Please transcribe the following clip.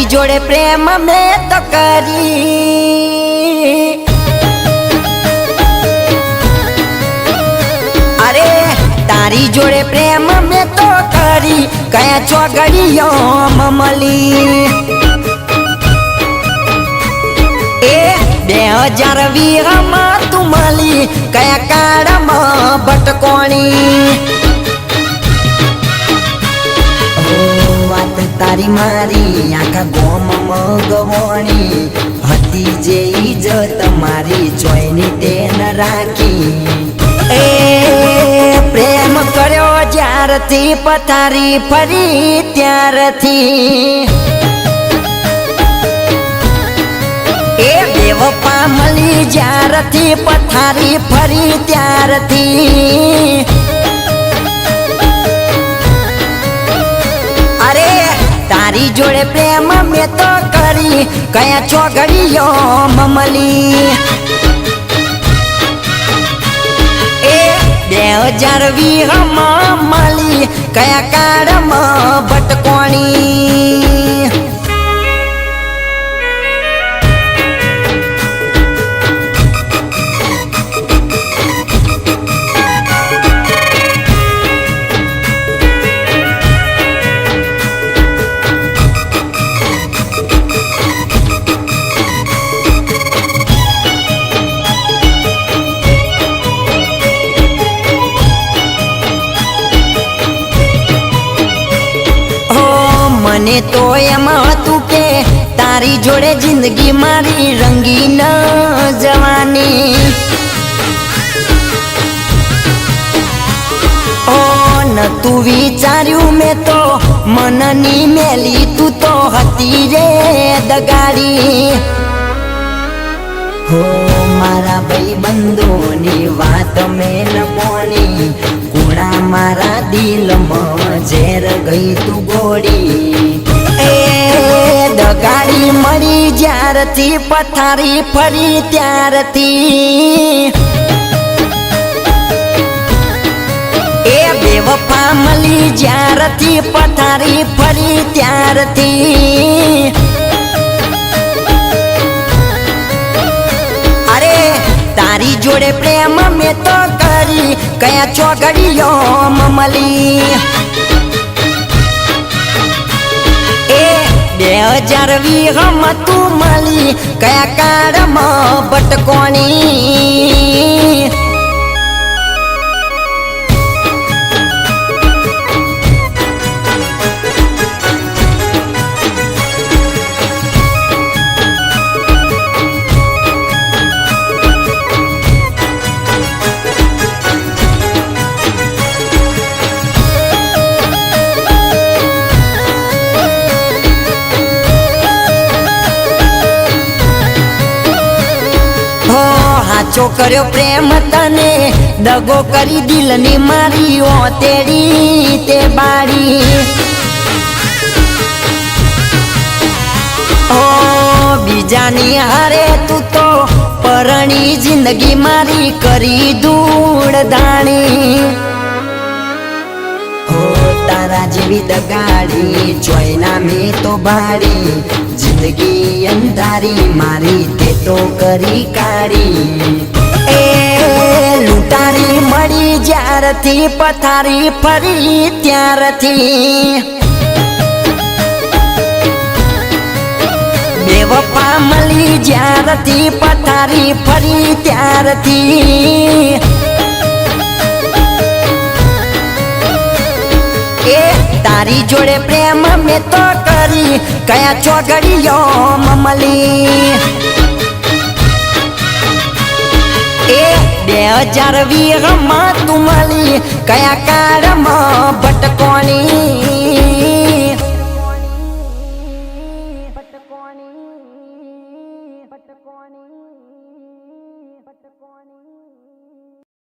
जोड़े प्रेम में तो करी अरे तारी जोड़े प्रेम में तो करी कया चौगड़ियों ममली 2020 में तू मली कया काड़ में बटकोणी વાત તારી મારી આખા ગોમમાં ગવણી હતી જે ઇજ્જત મારી જોઈની તે ન રાખી એ પ્રેમ કર્યો જ્યારથી પથારી ફરી ત્યારથી એ બેવફા મળી જ્યારથી પથારી ફરી ત્યારથી तारी जोड़े प्रेम में तो करी कया चौगड़ियों ममली 2020 में मली कया काड़ में बटकोणी મને તો એમાં હતું કે તારી જોડે જિંદગી મારી રંગીન જવાની ઓ નતું વિચાર્યું મેં તો મનની મેલી તું તો હતી રે દગાડી હો મારા ભાઈબંધોની વાત મેં ન પોણી કુણા મારા દિલમાં ઝેર ગઈ તું ગોળી એ દગાડી મળી જ્યારથી પથારી ફરી ત્યારથી એ બેવફા મળી જ્યારથી પથારી ફરી ત્યારથી तारी जोड़े प्रेम में तो करी कया चौगड़ियों ममली 2020 में तू मली कया काड़ में बटकोणी हाचो कर्यो प्रेम तने दगो करी दिल ने मारी ओ तेरी ते बाड़ी ओ बीजानी हारे तू तो परणी जिंदगी मारी करी धूड़ दाणी ओ तारा जेवी दगाड़ी जोईना में तो भाड़ी जिंदगी अंधारी मारी ते तो करी काढ़ी ए लूटारी मड़ी ज्यारथी पथारी फरी त्यारथी बेवफा मली ज्यारथी पथारी फरी त्यारथी तारी जोड़े प्रेम में तो करी कया चौगड़ियों ममली 2020 में तू मली कया काड़ में बटकोणी